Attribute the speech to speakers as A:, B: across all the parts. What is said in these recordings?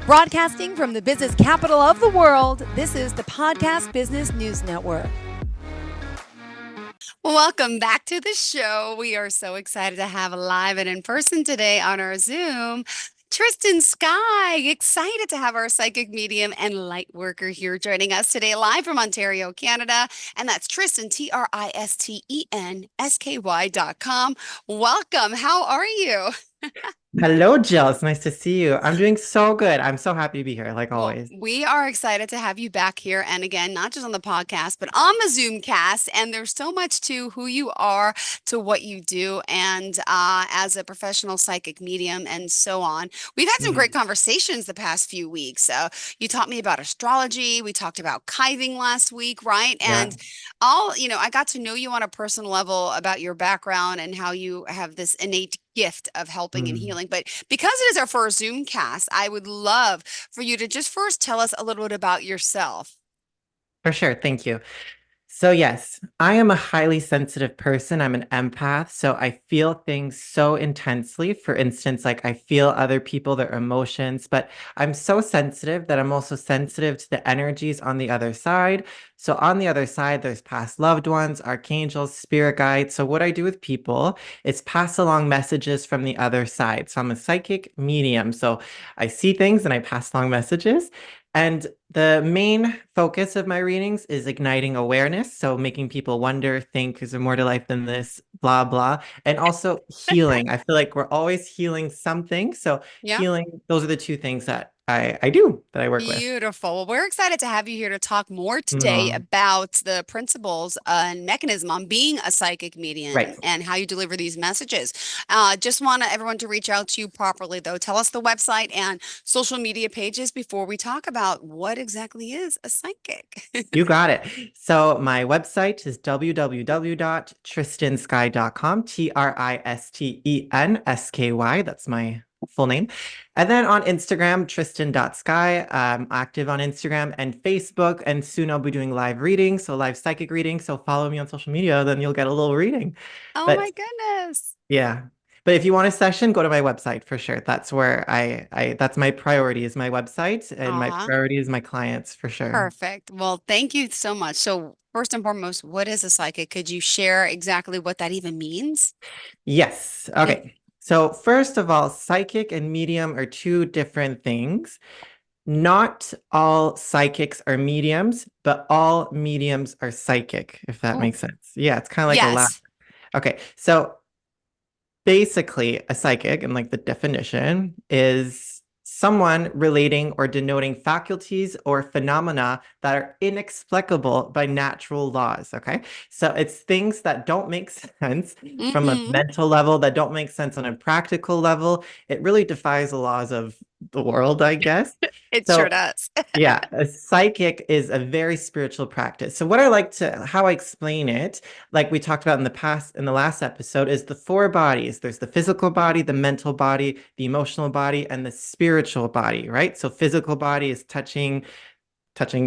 A: Broadcasting from the business capital of the world, this is the Podcast Business News Network.
B: Welcome back to the show. We are so excited to have live and in person today on our Zoom. Tristen Sky, excited to have our psychic medium and light worker here joining us today live from Ontario, Canada. And that's Tristen, TristenSky.com. Welcome. How are you?
C: Hello, Jill. It's nice to see you. I'm doing so good. I'm so happy to be here, like
B: Well,
C: always.
B: we are excited to have you back here. And again, not just on the podcast, but on the Zoom cast. And there's so much to who you are, to what you do, and as a professional psychic medium, and so on. We've had some great
C: Mhm.
B: conversations the past few weeks. You taught me about astrology. We talked about kiving last week, right?
C: Yeah.
B: And I got to know you on a personal level about your background and how you have this innate gift of helping and
C: Mm.
B: healing. But because it is our first Zoom cast, I would love for you to just first tell us a little bit about yourself.
C: For sure. Thank you. So, yes, I am a highly sensitive person. I'm an empath. So, I feel things so intensely. For instance, like I feel other people, their emotions, but I'm so sensitive that I'm also sensitive to the energies on the other side. So, on the other side, there's past loved ones, archangels, spirit guides. So, what I do with people is pass along messages from the other side. So, I'm a psychic medium. So, I see things and I pass along messages. And the main focus of my readings is igniting awareness. So making people wonder, think, is there more to life than this, blah, blah. And also healing. I feel like we're always healing something. So
B: Yeah.
C: healing, those are the two things that I do, that I work with.
B: Beautiful. Well, we're excited to have you here to talk more today
C: Mm,
B: about the principles and mechanism on being a psychic medium
C: right.
B: and how you deliver these messages. Just want everyone to reach out to you properly, though. Tell us the website and social media pages before we talk about what exactly is a psychic.
C: You got it. So my website is www.tristensky.com, Tristensky. That's my full name. And then on Instagram, Tristen.sky. I'm active on Instagram and Facebook. And soon I'll be doing live readings, so live psychic readings. So follow me on social media, then you'll get a little reading.
B: Oh my
C: But
B: goodness.
C: yeah. But if you want a session, go to my website for sure. That's where that's my priority is my website, and my
B: Aw,
C: priority is my clients for sure.
B: perfect. Well, thank you so much. So, first and foremost, what is a psychic? Could you share exactly what that even means?
C: Yes. Okay. So, first of all, psychic and medium are two different things. Not all psychics are mediums, but all mediums are psychic, if that
B: Oh,
C: makes sense. Yeah, it's kind of like a ladder.
B: yes.
C: Okay. So, basically, a psychic, and like the definition, is someone relating or denoting faculties or phenomena that are inexplicable by natural laws. Okay. So it's things that don't make sense from a
B: Mm-hmm.
C: mental level, that don't make sense on a practical level. It really defies the laws of the world, I guess.
B: It sure
C: So
B: does.
C: yeah, a psychic is a very spiritual practice. So what I like to, how I explain it, like we talked about in the past, in the last episode, is the four bodies. There's the physical body, the mental body, the emotional body, and the spiritual body, right? So physical body is touching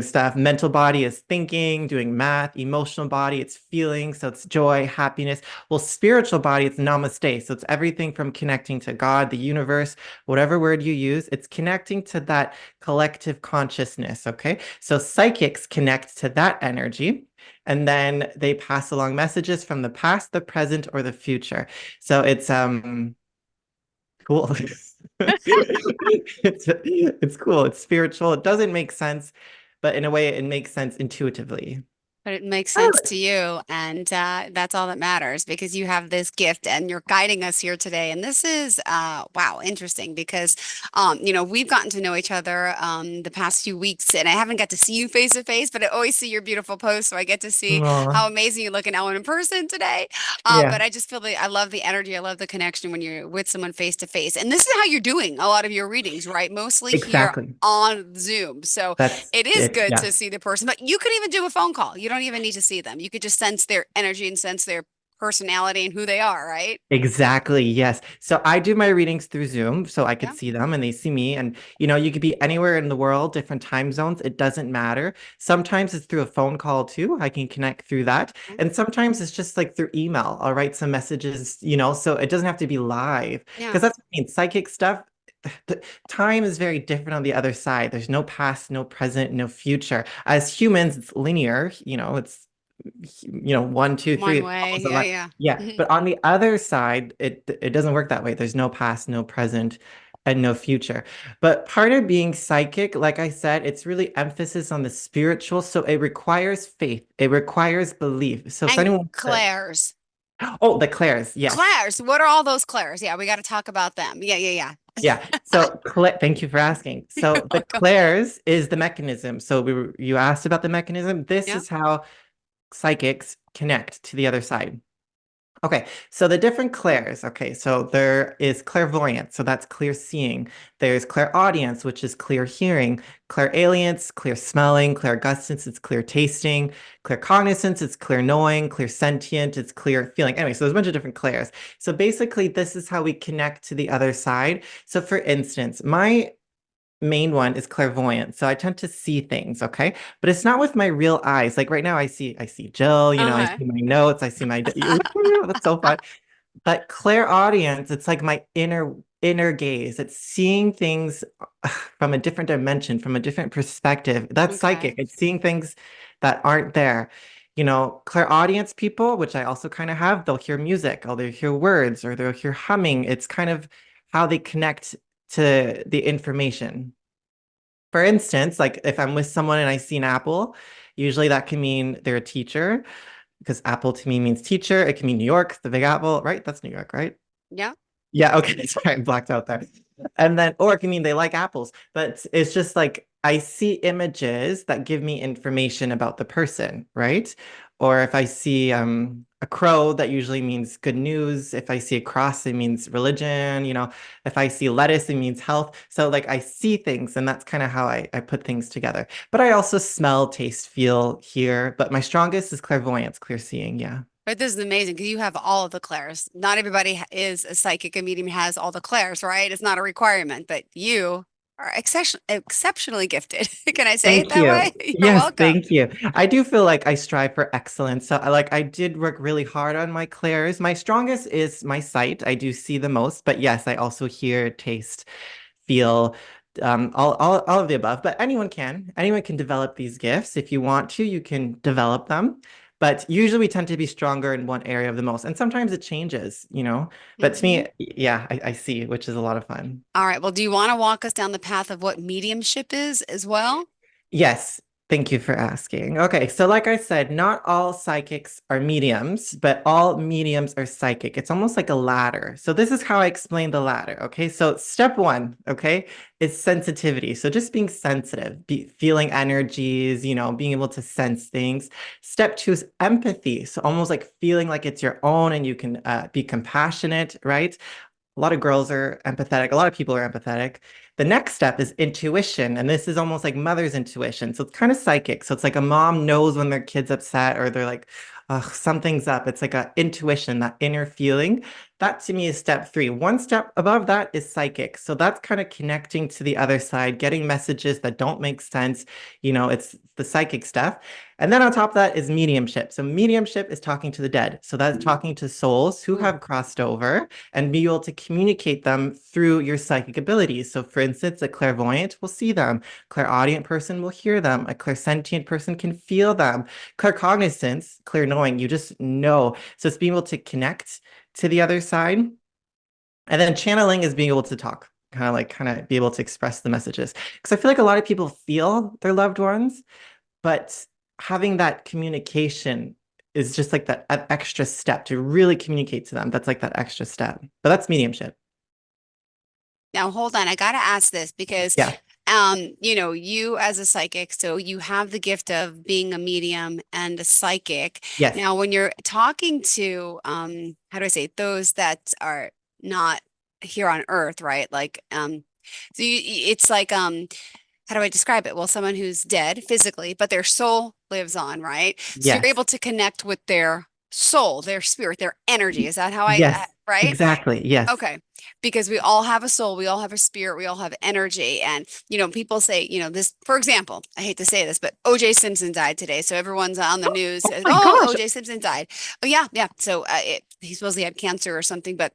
C: stuff. Mental body is thinking, doing math. Emotional body, it's feeling. So it's joy, happiness. Well, spiritual body, it's namaste. So it's everything from connecting to God, the universe, whatever word you use, it's connecting to that collective consciousness. Okay. So psychics connect to that energy. And then they pass along messages from the past, the present, or the future. So it's cool. It's cool. It's spiritual. It doesn't make sense, but in a way, it makes sense intuitively.
B: But it makes
C: Oh,
B: sense to you, and that's all that matters because you have this gift and you're guiding us here today. And this is wow, interesting because we've gotten to know each other the past few weeks, and I haven't got to see you face to face, but I always see your beautiful posts, so I get to see
C: aw,
B: how amazing you look now in person today. But
C: yeah,
B: I just feel I love the energy, I love the connection when you're with someone face to face, and this is how you're doing a lot of your readings, right? Mostly here
C: exactly.
B: on Zoom. So
C: That's
B: it is
C: it.
B: good to
C: Yes.
B: see the person, but you could even do a phone call. You don't even need to see them. You could just sense their energy and sense their personality and who they are, right?
C: Exactly. Yes. So I do my readings through Zoom so I could
B: Yeah.
C: see them and they see me. And, you could be anywhere in the world, different time zones. It doesn't matter. Sometimes it's through a phone call too. I can connect through that. And sometimes it's just like through email. I'll write some messages, so it doesn't have to be live
B: Yeah.
C: because that's what I mean. Psychic stuff. time is very different on the other side. There's no past, no present, no future. As humans, it's linear, it's one, two, three,
B: One
C: it
B: way.
C: follows a
B: Yeah,
C: line.
B: yeah.
C: Yeah.
B: Mhm.
C: But on the other side, it doesn't work that way. There's no past, no present, and no future. But part of being psychic, like I said, it's really emphasis on the spiritual. So it requires faith. It requires belief. So for
B: And
C: anyone that,
B: Claire's.
C: oh, the Claires, yes.
B: Claire's. What are all those Claire's? Yeah, we got to talk about them. Yeah, yeah,
C: Yeah.
B: yeah.
C: So, thank you for asking.
B: You're
C: So, the
B: welcome.
C: clairs is the mechanism. So, you asked about the mechanism. This
B: Yeah.
C: is how psychics connect to the other side. Okay, so the different clairs. Okay, so there is clairvoyance, so that's clear seeing. There's clairaudience, which is clear hearing. Clairalience, clear smelling. Clairgustance, it's clear tasting. Claircognizance, it's clear knowing. Clairsentient, it's clear feeling. Anyway, so there's a bunch of different clairs. So basically, this is how we connect to the other side. So for instance, my main one is clairvoyant. So I tend to see things, okay? But it's not with my real eyes. Like right now I see Jill, I
B: Uh-huh.
C: see my notes, I see my that's so fun. But clairaudience, it's like my inner gaze. It's seeing things from a different dimension, from a different perspective. That's psychic.
B: Okay.
C: It's seeing things that aren't there. Clairaudience people, which I also kind of have, they'll hear music, or they'll hear words, or they'll hear humming. It's kind of how they connect to the information. For instance, like if I'm with someone and I see an apple, usually that can mean they're a teacher because apple to me means teacher. It can mean New York, the Big Apple, right? That's New York, right?
B: Yeah.
C: Yeah, okay. Sorry, I blacked out there. And then, or it can mean they like apples, but it's just like I see images that give me information about the person, right? Or if I see a crow, that usually means good news. If I see a cross, it means religion. If I see lettuce, it means health. So like I see things, and that's kind of how I put things together. But I also smell, taste, feel, hear. But my strongest is clairvoyance, clear seeing. Yeah.
B: But this is amazing because you have all of the clairs. Not everybody is a psychic, a medium has all the clairs, right? It's not a requirement, but you are exceptionally gifted. Can I say it
C: Thank
B: that
C: you.
B: way? You're
C: Yes,
B: welcome.
C: thank you. I do feel like I strive for excellence. So I did work really hard on my clairs. My strongest is my sight. I do see the most, but yes, I also hear, taste, feel, all of the above. But anyone can develop these gifts. If you want to, you can develop them. But usually we tend to be stronger in one area of the most. And sometimes it changes. But to
B: Hmm.
C: me, yeah, I see, which is a lot of fun.
B: All right. Well, do you want to walk us down the path of what mediumship is as well?
C: Yes, thank you for asking. Okay, so like I said, not all psychics are mediums, but all mediums are psychic. It's almost like a ladder. So this is how I explain the ladder. Okay, so step one, okay, is sensitivity. So just being sensitive, feeling energies, being able to sense things. Step two is empathy. So almost like feeling like it's your own and you can be compassionate, right? A lot of girls are empathetic. A lot of people are empathetic. The next step is intuition. And this is almost like mother's intuition. So it's kind of psychic. So it's like a mom knows when their kid's upset or they're like, ugh, something's up. It's like a intuition, that inner feeling. That to me is step three. One step above that is psychic. So that's kind of connecting to the other side, getting messages that don't make sense. It's the psychic stuff. And then on top of that is mediumship. So mediumship is talking to the dead. So that's talking to souls who
B: Ooh.
C: have crossed over and be able to communicate them through your psychic abilities. So, for instance, a clairvoyant will see them, clairaudient person will hear them, a clairsentient person can feel them, claircognizance, clear knowing, you just know. So, it's being able to connect to the other side. And then channeling is being able to talk, kind of be able to express the messages. Because I feel like a lot of people feel their loved ones, but having that communication is just like that extra step to really communicate to them. That's like that extra step. But that's mediumship.
B: Now, hold on. I got to ask this because,
C: Yeah.
B: you as a psychic, so you have the gift of being a medium and a psychic.
C: Yes.
B: Now, when you're talking to, how do I say, those that are not here on Earth, right? Like, so it's like, how do I describe it? Well, someone who's dead physically, but their soul lives on, right? So you're
C: Yes.
B: able to connect with their soul, their spirit, their energy. Is that how
C: Yes.
B: right?
C: Exactly. Yes.
B: Okay. Because we all have a soul, we all have a spirit, we all have energy. And, people say, this, for example, I hate to say this, but OJ Simpson died today. So everyone's on the news
C: Oh
B: says,
C: my
B: oh,
C: gosh.
B: OJ Simpson died. Oh, yeah. Yeah. So he supposedly had cancer or something, but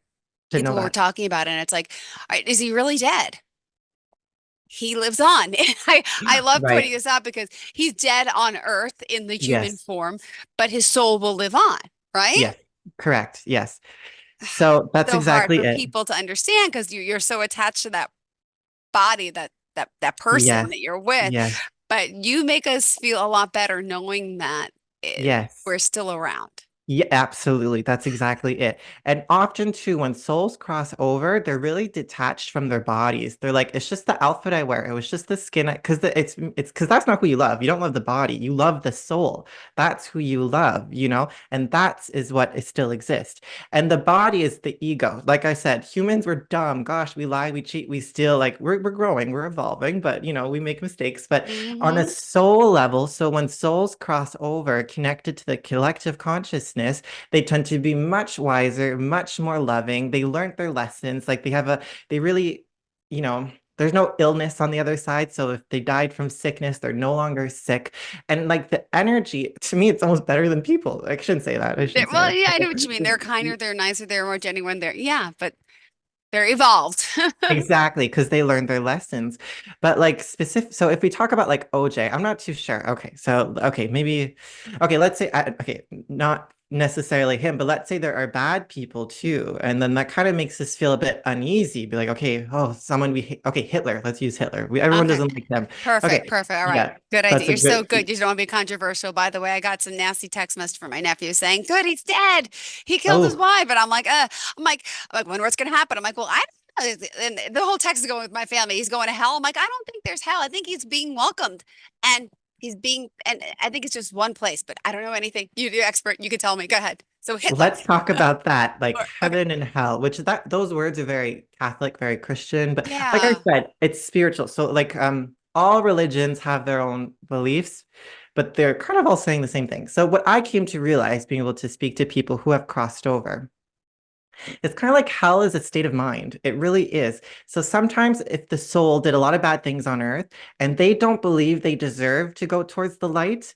C: Didn't know
B: People were
C: that.
B: talking about it, and it's like, all right, is he really dead? He lives on. I love pointing
C: Right.
B: this out because he's dead on earth in the human
C: Yes.
B: form, but his soul will live on, right?
C: Yes. Correct. Yes. So that's
B: So hard
C: exactly
B: for
C: it.
B: people to understand because you're so attached to that body, that person
C: Yes.
B: that you're with.
C: Yes.
B: But you make us feel a lot better knowing that
C: Yes.
B: we're still around.
C: Yeah, absolutely. That's exactly it. And often too, when souls cross over, they're really detached from their bodies. They're like, it's just the outfit I wear. It was just the skin. Because it's because that's not who you love. You don't love the body. You love the soul. That's who you love, and that is what is still exists. And the body is the ego. Like I said, humans were dumb. Gosh, we lie, we cheat, we steal. Like we're growing, we're evolving, but we make mistakes. But on a
B: Hmm.
C: soul level, so when souls cross over, connected to the collective consciousness, they tend to be much wiser, much more loving. They learned their lessons. Like they really, you know, there's no illness on the other side. So if they died from sickness, they're no longer sick. And like the energy, to me, it's almost better than people. I shouldn't say that. I shouldn't say
B: Well, yeah, I know what you mean. They're
C: that.
B: kinder, they're nicer, they're more genuine. They're, yeah, but they're evolved.
C: Exactly, because they learned their lessons. But like specific, so if we talk about like OJ, I'm not too sure. Okay, so okay, maybe, okay, let's say, okay, not necessarily him, but let's say there are bad people too, and then that kind of makes us feel a bit uneasy. Be like, okay, oh, someone we hate. Okay, Hitler. Let's use Hitler. Everyone
B: Okay.
C: doesn't like them.
B: Perfect.
C: Okay,
B: Perfect. All right.
C: yeah,
B: Good idea.
C: that's a
B: You're so
C: good.
B: good. You don't want to be controversial. By the way, I got some nasty text message from my nephew saying, "Good, he's dead. He killed his
C: Oh,
B: wife." And I'm like, wonder what's going to happen. I'm like, well, I don't know. And the whole text is going with my family. He's going to hell. I'm like, I don't think there's hell. I think he's being welcomed, and and I think it's just one place. But I don't know anything. You're the expert. You can tell me. Go ahead. So Hitler.
C: let's talk about that, like
B: Okay.
C: heaven and hell, which that those words are very Catholic, very Christian, but like I
B: Yeah.
C: said, it's spiritual. So like all religions have their own beliefs, but they're kind of all saying the same thing. So what I came to realize being able to speak to people who have crossed over, it's kind of like hell is a state of mind. It really is. So sometimes if the soul did a lot of bad things on earth and they don't believe they deserve to go towards the light,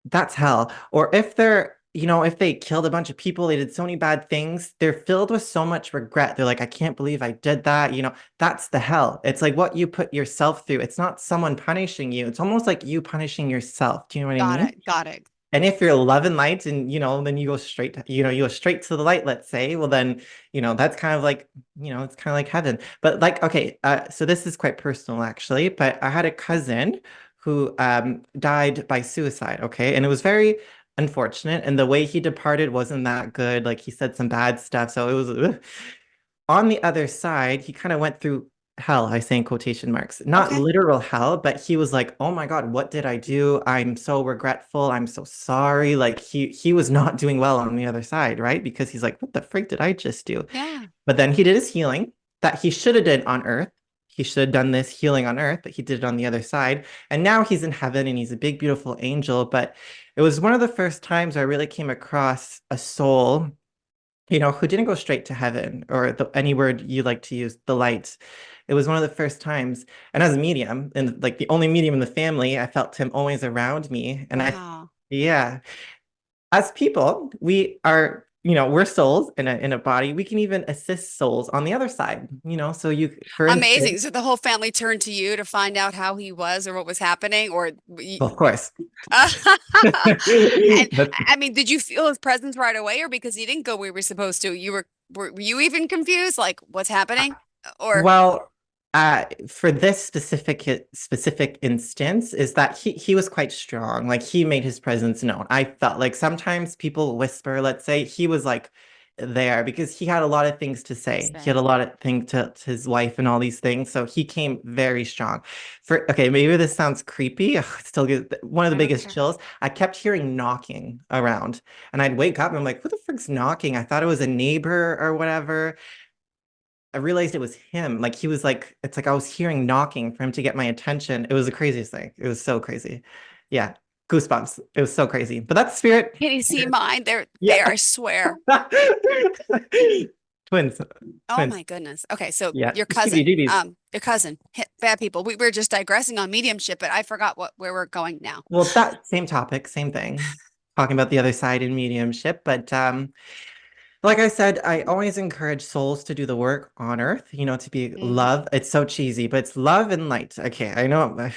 C: that's hell. Or if if they killed a bunch of people, they did so many bad things, they're filled with so much regret. They're like, I can't believe I did that. That's the hell. It's like what you put yourself through. It's not someone punishing you. It's almost like you punishing yourself. Do you know what I
B: Got
C: mean?
B: it. Got it.
C: And if you're loving light and then you go straight you go straight to the light, let's say, well then, that's kind of like, it's kind of like heaven. But like, okay, so this is quite personal actually, but I had a cousin who died by suicide, okay? And it was very unfortunate. And the way he departed wasn't that good. Like he said some bad stuff. So it was on the other side, he kind of went through hell, I say in quotation marks, not
B: Okay.
C: literal hell, but he was like, "Oh my God, what did I do? I'm so regretful. I'm so sorry." Like he was not doing well on the other side, right? Because he's like, "What the freak did I just do?"
B: Yeah.
C: But then he did his healing that he should have did on earth. He should have done this healing on earth, but he did it on the other side. And now he's in heaven and he's a big, beautiful angel. But it was one of the first times I really came across a soul who didn't go straight to heaven or any word you like to use, the light. It was one of the first times. And as a medium, and like the only medium in the family, I felt him always around me.
B: Wow.
C: Yeah, as people, we are, we're souls in a body. We can even assist souls on the other side, so for
B: Amazing.
C: instance,
B: So the whole family turned to you to find out how he was or what was happening, or
C: well, of course.
B: and
C: But
B: I mean, did you feel his presence right away, or because he didn't go where we were supposed to, were you even confused, like what's happening? Or
C: Well, for this specific instance, is that he was quite strong. Like he made his presence known. I felt like sometimes people whisper, let's say, he was like there because he had a lot of things to say. He had a
B: say,
C: lot of things to his wife and all these things. So he came very strong. Okay, maybe this sounds creepy. Ugh, it's still good. One of the
B: I don't
C: biggest
B: care.
C: chills. I kept hearing knocking around, and I'd wake up and I'm like, "Who the frick's knocking?" I thought it was a neighbor or whatever. I realized it was him. Like he was like, it's like I was hearing knocking for him to get my attention. It was the craziest thing. It was so crazy. Yeah. Goosebumps. It was so crazy. But that's spirit.
B: Can you see mine? They're
C: Yeah.
B: there, I swear.
C: Twins.
B: Oh
C: Twins.
B: my goodness. Okay, so
C: Yeah.
B: your cousin,
C: CBGBs.
B: bad people. We were just digressing on mediumship, but I forgot where we're going now.
C: Well, that same topic, same thing. Talking about the other side in mediumship, but Like I said, I always encourage souls to do the work on earth, to be
B: Hmm.
C: love. It's so cheesy, but it's love and light. Okay, I know my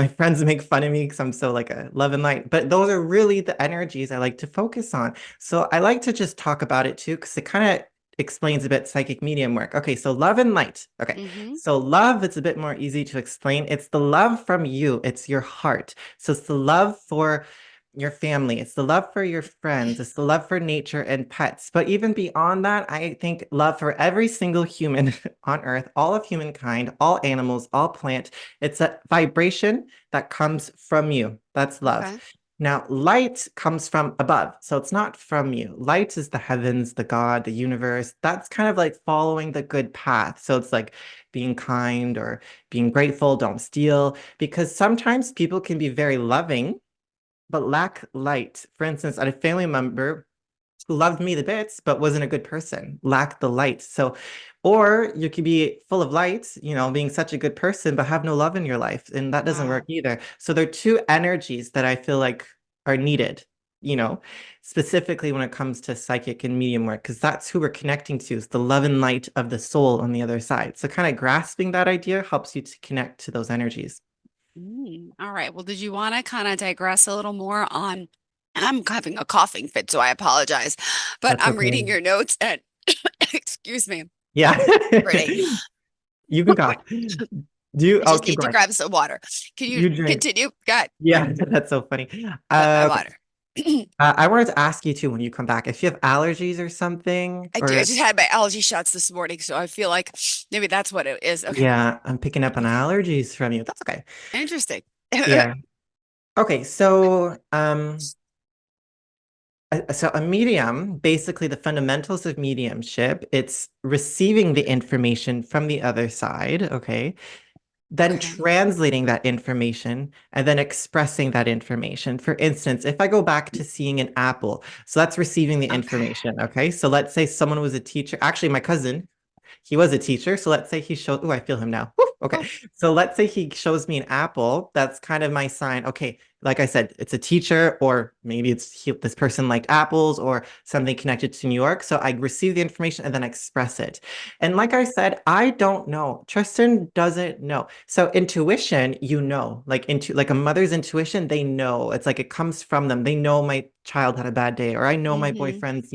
C: friends make fun of me because I'm so like a love and light, but those are really the energies I like to focus on. So I like to just talk about it too, because it kind of explains a bit psychic medium work. Okay, so love and light. Okay,
B: Hmm.
C: so love, it's a bit more easy to explain. It's the love from you, it's your heart. So it's the love for your family, it's the love for your friends, it's the love for nature and pets. But even beyond that, I think love for every single human on earth, all of humankind, all animals, all plant. It's a vibration that comes from you. That's love.
B: Okay.
C: Now, light comes from above. So it's not from you. Light is the heavens, the God, the universe. That's kind of like following the good path. So it's like being kind or being grateful, don't steal, because sometimes people can be very loving but lack light. For instance, I had a family member who loved me the bits, but wasn't a good person, lacked the light. So, or you could be full of light, being such a good person, but have no love in your life. And that doesn't work
B: Wow.
C: either. So there are two energies that I feel like are needed, you know, specifically when it comes to psychic and medium work, because that's who we're connecting to, is the love and light of the soul on the other side. So kind of grasping that idea helps you to connect to those energies.
B: All right. Well, did you want to kind of digress a little more on? And I'm having a coughing fit, so I apologize. But
C: That's
B: I'm reading
C: okay.
B: your notes and excuse me,
C: Yeah.
B: pretty.
C: You can cough.
B: I
C: I'll
B: just
C: keep
B: need to
C: going.
B: grab some water. Can you
C: You drink.
B: continue? God,
C: Yeah, that's so funny.
B: got my
C: Okay.
B: water.
C: I wanted to ask you too when you come back if you have allergies or something,
B: I do. I
C: or
B: just had my allergy shots this morning, so I feel like maybe that's what it is. Okay.
C: yeah, I'm picking up on
B: Okay.
C: allergies from you. That's okay.
B: Interesting.
C: Yeah. Okay, so a medium, basically the fundamentals of mediumship, it's receiving the information from the other side, okay? Then
B: Okay.
C: translating that information and then expressing that information. For instance, if I go back to seeing an apple, so that's receiving the
B: Okay.
C: information, okay? So let's say someone was a teacher. Actually, my cousin, he was a teacher. So let's say he showed, oh, I feel him now. Whew, okay.
B: Oh.
C: So let's say he shows me an apple. That's kind of my sign. Okay. Like I said, it's a teacher, or maybe this person liked apples or something connected to New York. So I receive the information and then express it. And like I said, I don't know. Tristan doesn't know. So intuition, like a mother's intuition, they know. It's like it comes from them. They know my child had a bad day, or I know my
B: Mm-hmm.
C: boyfriend's.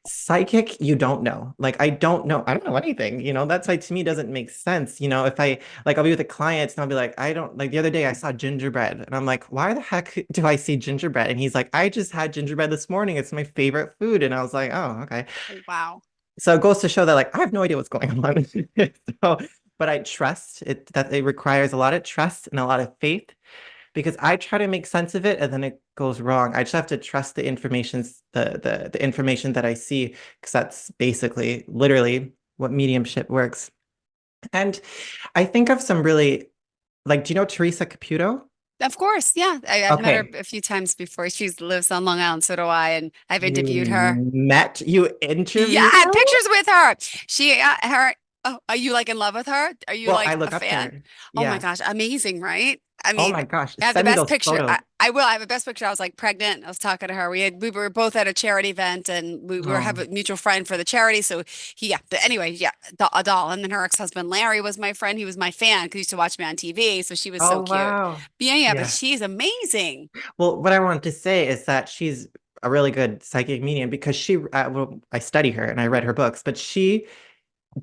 C: Psychic, you don't know. Like, I don't know anything, That's why to me doesn't make sense. If I'll be with a client and I'll be like, I don't like the other day I saw gingerbread and I'm like, why the heck do I see gingerbread? And he's like, I just had gingerbread this morning. It's my favorite food. And I was like, oh, okay.
B: Oh, wow.
C: So it goes to show that like I have no idea what's going on. So, but I trust it that it requires a lot of trust and a lot of faith because I try to make sense of it and then it goes wrong. I just have to trust the information that I see because that's basically literally what mediumship works. And I think of some really like, do you know Teresa Caputo?
B: Of course. Yeah. I've met her
C: Okay.
B: a few times before. She lives on Long Island. So do I. And I've interviewed her.
C: You
B: Yeah,
C: interviewed
B: I had
C: her?
B: pictures with her. Her. Oh, are you like in love with her? Are you
C: Well, I
B: like a
C: look up to
B: fan?
C: her.
B: Oh my
C: Yeah.
B: gosh, amazing, right? I
C: Oh
B: mean,
C: my gosh.
B: I have the
C: Send me
B: best
C: those
B: picture.
C: photos.
B: I will. I have a best picture. I was like pregnant. I was talking to her. We were both at a charity event, and we were have
C: Oh.
B: a mutual friend for the charity. So he, yeah. But anyway, yeah, a doll. And then her ex-husband Larry was my friend. He was my fan because he used to watch me on TV. So she was so
C: Oh
B: cute.
C: wow.
B: Yeah, yeah. But
C: Yeah.
B: she's amazing.
C: Well, what I wanted to say is that she's a really good psychic medium because I study her and I read her books, but she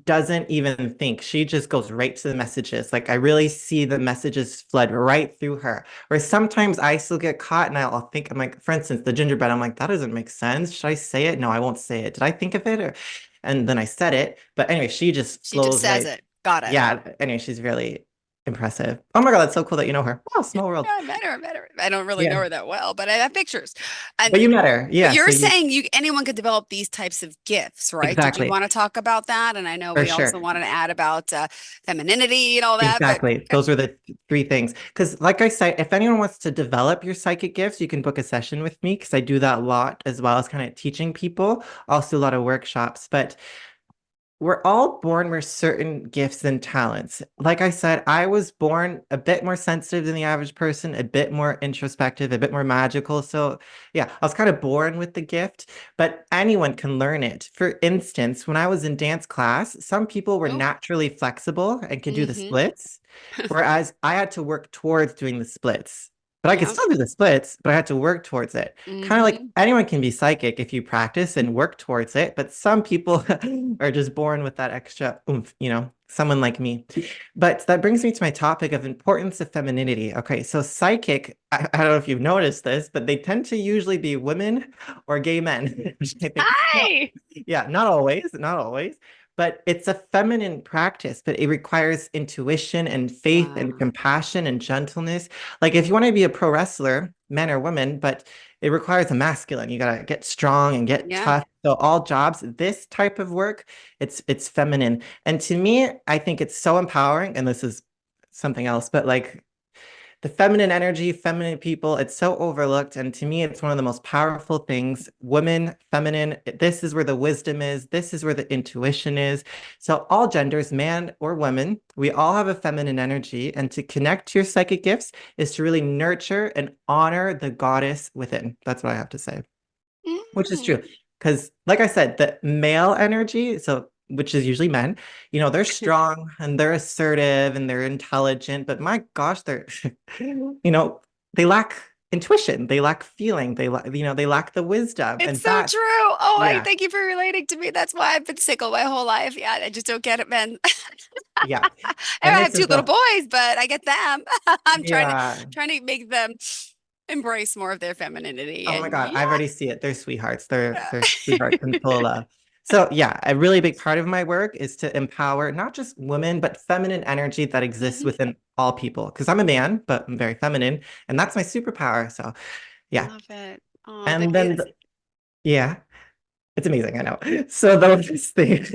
C: doesn't even think. She just goes right to the messages. Like I really see the messages flood right through her. Where sometimes I still get caught and I'll think, I'm like, for instance, the gingerbread, I'm like, that doesn't make sense. Should I say it? No, I won't say it. Did I think of it? And then I said it. But anyway, she just
B: She just
C: flows
B: says
C: right.
B: it. Got it.
C: Yeah. Anyway, she's really impressive. Oh my God, that's so cool that you know her. Wow, small world.
B: Yeah, I met her. I met her. I don't really know
C: Yeah.
B: her that well, but I have pictures. And
C: But you met her.
B: but
C: Yeah. So
B: you're
C: you
B: saying anyone could develop these types of gifts, right? Did you
C: exactly.
B: want to talk about that? And I know
C: For
B: we
C: sure.
B: also wanted to add about femininity and all that, but
C: Exactly. Those are the three things. Because, like I said, if anyone wants to develop your psychic gifts, you can book a session with me because I do that a lot as well as kind of teaching people. I also do a lot of workshops. But we're all born with certain gifts and talents. Like I said, I was born a bit more sensitive than the average person, a bit more introspective, a bit more magical. So, yeah, I was kind of born with the gift, but anyone can learn it. For instance, when I was in dance class, some people were
B: Oh,
C: naturally flexible and could do the
B: mm-hmm.
C: splits, whereas I had to work towards doing the splits. But I could
B: Yep.
C: still do the splits, but I had to work towards it. Kind of like
B: Mm-hmm.
C: anyone can be psychic if you practice and work towards it, but some people are just born with that extra oomph, someone like me. But that brings me to my topic of importance of femininity. Okay, so psychic, I don't know if you've noticed this, but they tend to usually be women or gay men, which I think,
B: Hi.
C: yeah, not always, but it's a feminine practice, but it requires intuition and faith and
B: Wow.
C: compassion and gentleness. Like if you want to be a pro wrestler, men or women, but it requires a masculine. You gotta get strong and get
B: Yeah.
C: tough. So all jobs, this type of work, it's feminine. And to me, I think it's so empowering. And this is something else, but like the feminine energy, feminine people, it's so overlooked. And to me, it's one of the most powerful things. Women, feminine, this is where the wisdom is. This is where the intuition is. So, all genders, man or woman, we all have a feminine energy. And to connect to your psychic gifts is to really nurture and honor the goddess within. That's what I have to say, which is true.
B: Mm.
C: Because, like I said, the male energy, so which is usually men, they're strong and they're assertive and they're intelligent, but my gosh, they're, you know, they lack intuition, they lack feeling, they lack the wisdom.
B: It's
C: And
B: so
C: that,
B: true. Oh, I
C: yeah,
B: thank you for relating to me. That's why I've been single my whole life. Yeah, I just don't get it, man.
C: yeah.
B: I
C: And
B: have
C: this
B: two
C: is
B: little
C: the,
B: boys, but I get them. I'm
C: yeah.
B: trying to make them embrace more of their femininity.
C: Oh my
B: And
C: God,
B: yeah,
C: I already see it. They're sweethearts. They're sweethearts and full of love. So yeah, a really big part of my work is to empower not just women, but feminine energy that exists
B: Mhm.
C: within all people. Because I'm a man, but I'm very feminine, and that's my superpower. So yeah.
B: Love it. Oh,
C: And then yeah. It's amazing, I know. So the thing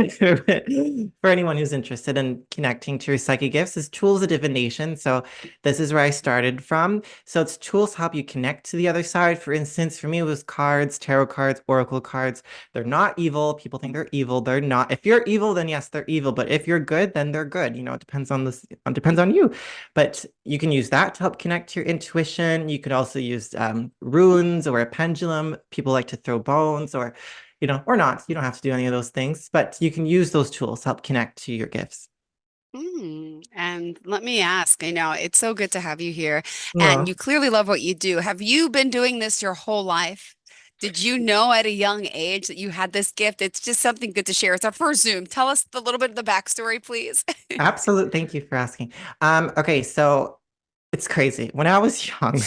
C: for anyone who's interested in connecting to your psychic gifts is tools of divination. So this is where I started from. So it's tools to help you connect to the other side. For instance, for me, it was cards, tarot cards, oracle cards. They're not evil. People think they're evil. They're not. If you're evil, then yes, they're evil. But if you're good, then they're good. It depends on this. It depends on you. But you can use that to help connect to your intuition. You could also use runes or a pendulum. People like to throw bones or not. You don't have to do any of those things, but you can use those tools to help connect to your gifts.
B: And let me ask, it's so good to have you here, and
C: Oh,
B: you clearly love what you do. Have you been doing this your whole life? Did you know at a young age that you had this gift? It's just something good to share. It's our first Zoom. Tell us a little bit of the backstory, please.
C: absolutely. Thank you for asking. Okay, so it's crazy. When I was young,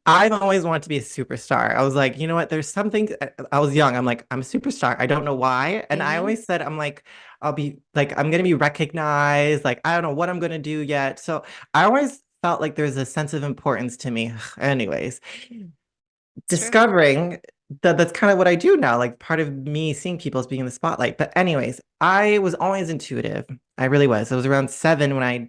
C: I've always wanted to be a superstar. I was like, you know what? There's something. I was young. I'm like, I'm a superstar. I don't know why. And I
B: Hmm.
C: always said, I'm like, I'll be like, I'm gonna be recognized. Like, I don't know what I'm gonna do yet. So I always felt like there's a sense of importance to me. Anyways,
B: It's true.
C: discovering that that's kind of what I do now, like part of me seeing people as being in the spotlight. But anyways, I was always intuitive. I really was. I was around 7 when I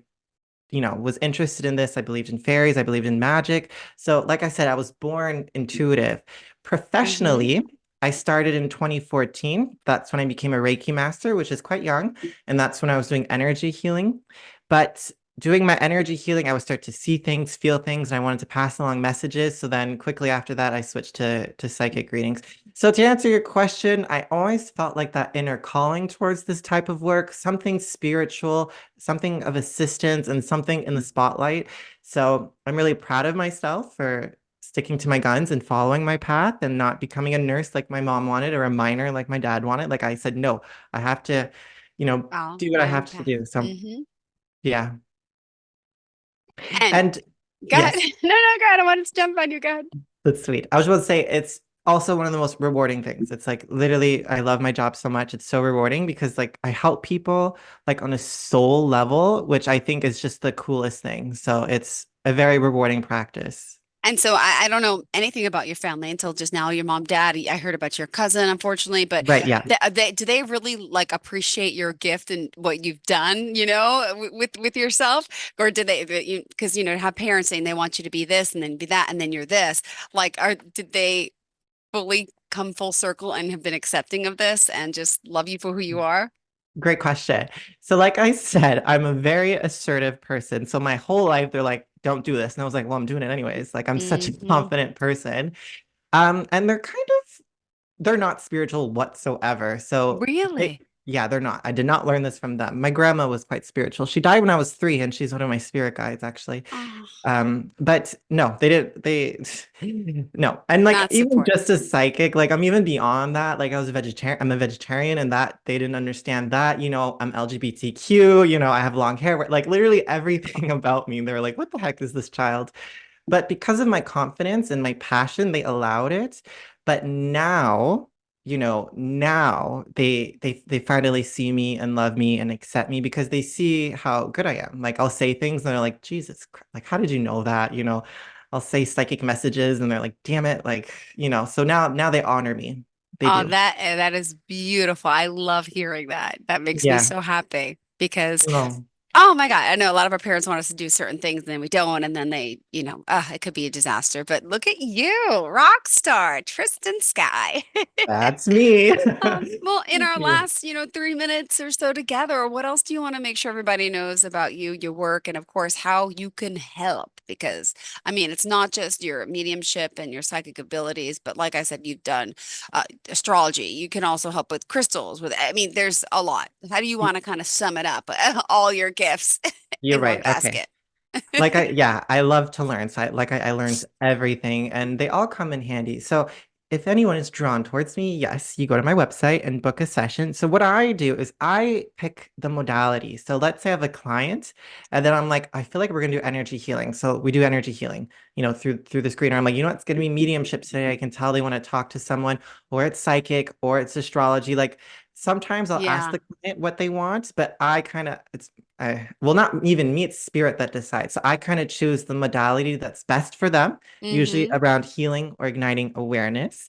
C: was interested in this. I believed in fairies. I believed in magic. So, like I said, I was born intuitive.
B: Hmm.
C: Professionally, I started in 2014. That's when I became a Reiki master, which is quite young. And that's when I was doing energy healing. But doing my energy healing, I would start to see things, feel things, and I wanted to pass along messages. So then quickly after that, I switched to psychic readings. So to answer your question, I always felt like that inner calling towards this type of work, something spiritual, something of assistance, and something in the spotlight. So I'm really proud of myself for sticking to my guns and following my path and not becoming a nurse like my mom wanted or a miner like my dad wanted. Like I said, no, I have to,
B: Wow,
C: do what I
B: my
C: have
B: own
C: to
B: path.
C: do. So
B: Hmm.
C: yeah.
B: And
C: And
B: go ahead.
C: yes,
B: No, no, go ahead. I wanted to jump on you. Go ahead.
C: that's sweet. I was about to say it's also one of the most rewarding things. It's like literally, I love my job so much. It's so rewarding because like I help people like on a soul level, which I think is just the coolest thing. So it's a very rewarding practice.
B: And so I don't know anything about your family until just now. Your mom, dad. I heard about your cousin, unfortunately, but
C: Right. Yeah.
B: do they really like appreciate your gift and what you've done, with yourself, or did they? Because have parents saying they want you to be this and then be that and then you're this. Like, did they fully come full circle and have been accepting of this and just love you for who you are?
C: Great question. So, like I said, I'm a very assertive person. So my whole life, they're like, "Don't do this," and I was like, "Well, I'm doing it anyways." Like I'm such a
B: Hmm.
C: confident person. And they're not spiritual whatsoever. So they,
B: Really?
C: yeah, they're not. I did not learn this from them. My grandma was quite spiritual. She died when I was 3, and she's one of my spirit guides, actually.
B: Oh,
C: But no, they didn't. They no, and like
B: not
C: even
B: support.
C: just as psychic, like I'm even beyond that. Like I was a vegetarian. I'm a vegetarian, and that they didn't understand that. I'm LGBTQ. I have long hair. Like literally everything about me. They're like, "What the heck is this child?" But because of my confidence and my passion, they allowed it. But now they finally see me and love me and accept me because they see how good I am. Like I'll say things and they're like, Jesus, like how did you know that? I'll say psychic messages and they're like, damn it, like, so now they honor me. They
B: Oh,
C: do.
B: that is beautiful. I love hearing that. That makes me
C: Yeah.
B: so happy because,
C: Oh,
B: oh my God, I know a lot of our parents want us to do certain things and then we don't, and then they, it could be a disaster. But look at you, rock star, Tristan Sky.
C: that's me.
B: Well, in
C: Thank
B: our
C: you.
B: last, 3 minutes or so together, what else do you want to make sure everybody knows about you, your work, and of course, how you can help? Because, I mean, it's not just your mediumship and your psychic abilities, but like I said, you've done astrology. You can also help with crystals. I mean, there's a lot. How do you want to kind of sum it up, all your gifts
C: You're
B: in one
C: right. Okay.
B: basket?
C: Yeah, I love to learn. So I learned everything and they all come in handy. So if anyone is drawn towards me, yes, you go to my website and book a session. So what I do is I pick the modality. So let's say I have a client and then I'm like, I feel like we're gonna do energy healing. So we do energy healing, through the screen. Or I'm like, it's gonna be mediumship today. I can tell they want to talk to someone, or it's psychic, or it's astrology. Like sometimes I'll ask
B: Yeah.
C: the client what they want, but I kind of it's well, not even me, it's spirit that decides. So I kind of choose the modality that's best for them, usually
B: Mm-hmm.
C: around healing or igniting awareness.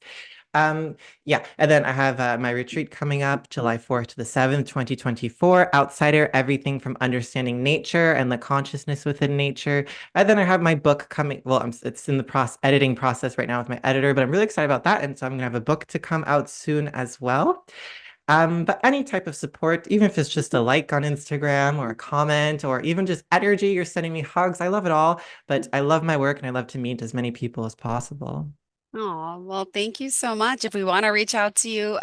C: Yeah, and then I have my retreat coming up July 4th to the 7th, 2024. Outsider, everything from understanding nature and the consciousness within nature. And then I have my book coming. Well, it's in the editing process right now with my editor, but I'm really excited about that. And so I'm gonna have a book to come out soon as well. But any type of support, even if it's just a like on Instagram or a comment or even just energy, you're sending me hugs. I love it all, but I love my work and I love to meet as many people as possible.
B: Oh, well, thank you so much. If we want to reach out to you,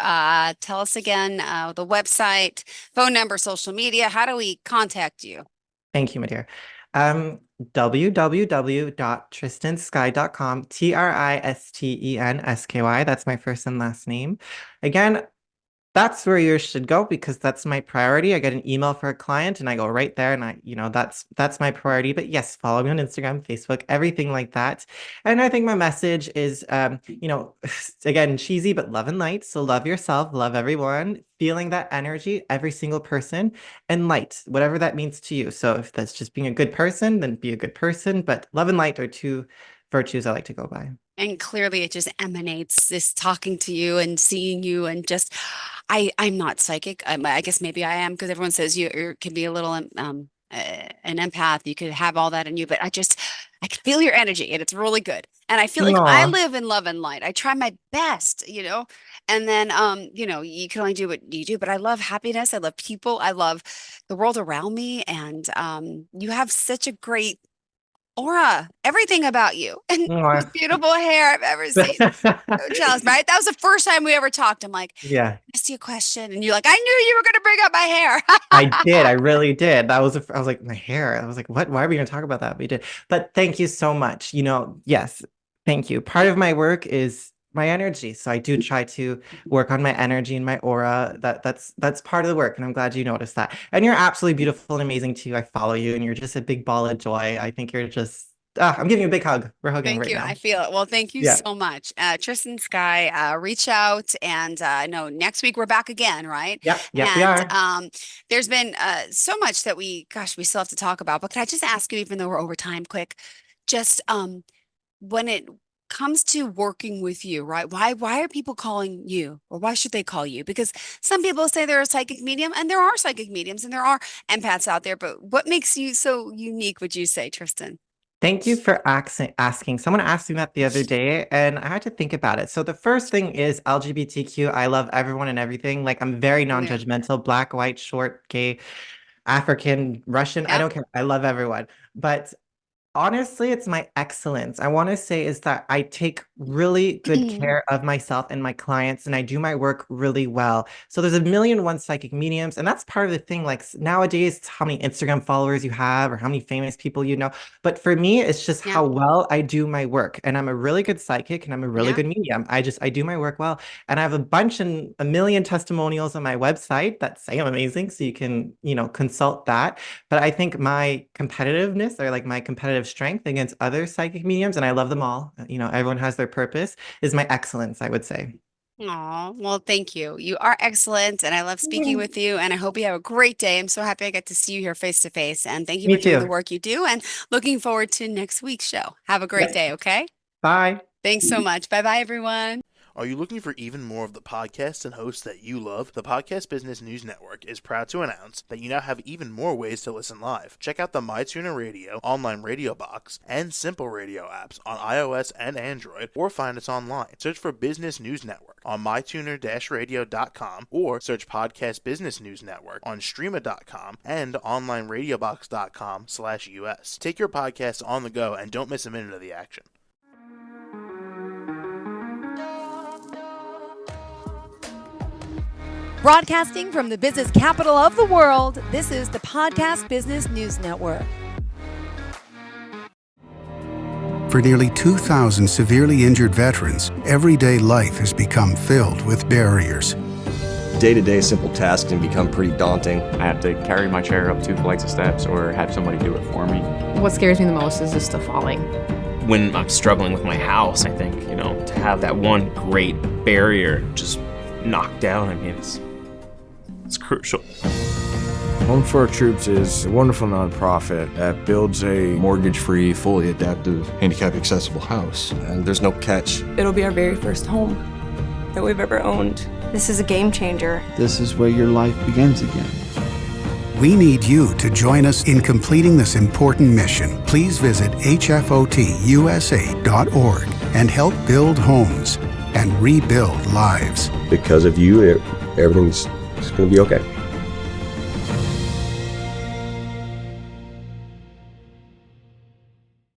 B: tell us again, the website, phone number, social media. How do we contact you?
C: Thank you, my dear. www.tristansky.com, Tristensky. That's my first and last name. Again, that's where yours should go because that's my priority. I get an email for a client and I go right there and that's my priority. But yes, follow me on Instagram, Facebook, everything like that. And I think my message is again, cheesy but love and light. So love yourself, love everyone, feeling that energy, every single person, and light, whatever that means to you. So if that's just being a good person, then be a good person. But love and light are two virtues I like to go by.
B: And clearly it just emanates this talking to you and seeing you and just I'm not psychic. I guess maybe I am because everyone says you can be a little an empath. You could have all that in you, but I can feel your energy and it's really good. And I feel like I
C: Aw.
B: live in love and light. I try my best, and then you can only do what you do, but I love happiness. I love people. I love the world around me. And you have such a great aura, everything about you, and most
C: Aw.
B: beautiful hair I've ever seen. So jealous, right? That was the first time we ever talked. I'm like,
C: Yeah.
B: ask you a question, and you're like, I knew you were going to bring up my hair.
C: I did. I really did. I was like, my hair. I was like, what? Why are we going to talk about that? We did. But thank you so much. Yes, thank you. Part of my work is my energy. So I do try to work on my energy and my aura. That's part of the work. And I'm glad you noticed that. And you're absolutely beautiful and amazing too. I follow you and you're just a big ball of joy. I think you're just, I'm giving you a big hug. We're hugging
B: Thank
C: right
B: you. I
C: now.
B: feel it. Well, thank you
C: Yeah.
B: so much. Tristan Sky, reach out and I know next week we're back again, right?
C: Yep. Yep, we
B: And
C: are.
B: there's been so much that we still have to talk about. But can I just ask you, even though we're over time, quick, just when it comes to working with you, right? Why are people calling you, or why should they call you? Because some people say they're a psychic medium, and there are psychic mediums, and there are empaths out there. But what makes you so unique? Would you say, Tristan?
C: Thank you for asking. Someone asked me that the other day, and I had to think about it. So the first thing is LGBTQ. I love everyone and everything. Like I'm very
B: Yeah.
C: non-judgmental, black, white, short, gay, African, Russian. I
B: Yeah.
C: don't care. I love everyone. But honestly, it's my excellence. I want to say is that I take really good care of myself and my clients, and I do my work really well. So there's a million and one psychic mediums, and that's part of the thing. Like nowadays, it's how many Instagram followers you have or how many famous people you know. But for me, it's just
B: Yeah.
C: how well I do my work. And I'm a really good psychic and I'm a really
B: Yeah.
C: good medium. I do my work well. And I have a million testimonials on my website that say I'm amazing. So you can, consult that. But I think my competitiveness or like my competitive strength against other psychic mediums, and I love them all, everyone has their purpose, is my excellence, I would say.
B: Aw, well, thank you. You are excellent, and I love speaking with you, and I hope you have a great day. I'm so happy I got to see you here face to face, and thank you
C: Me
B: for doing the
C: too.
B: work you do, and looking forward to next week's show. Have a great
C: Yep.
B: day, okay?
C: Bye.
B: Thanks so much. Bye-bye, everyone.
D: Are you looking for even more of the podcasts and hosts that you love? The Podcast Business News Network is proud to announce that you now have even more ways to listen live. Check out the MyTuner Radio, online radio box, and Simple Radio apps on iOS and Android, or find us online. Search for Business News Network on mytuner-radio.com, or search Podcast Business News Network on streama.com and onlineradiobox.com/US. Take your podcast on the go and don't miss a minute of the action.
A: Broadcasting from the business capital of the world, this is the Podcast Business News Network.
E: For nearly 2,000 severely injured veterans, everyday life has become filled with barriers.
F: Day-to-day simple tasks can become pretty daunting.
G: I have to carry my chair up 2 flights of steps or have somebody do it for me.
H: What scares me the most is just the falling.
I: When I'm struggling with my house, I think, to have that one great barrier just knocked down, it's crucial.
J: Home for Our Troops is a wonderful nonprofit that builds a
F: Mortgage-free, fully adaptive, handicap-accessible house. And there's no catch.
K: It'll be our very first home that we've ever owned. This is a game changer.
L: This is where your life begins again.
E: We need you to join us in completing this important mission. Please visit hfotusa.org and help build homes and rebuild lives.
F: Because of you, everything's going to be okay.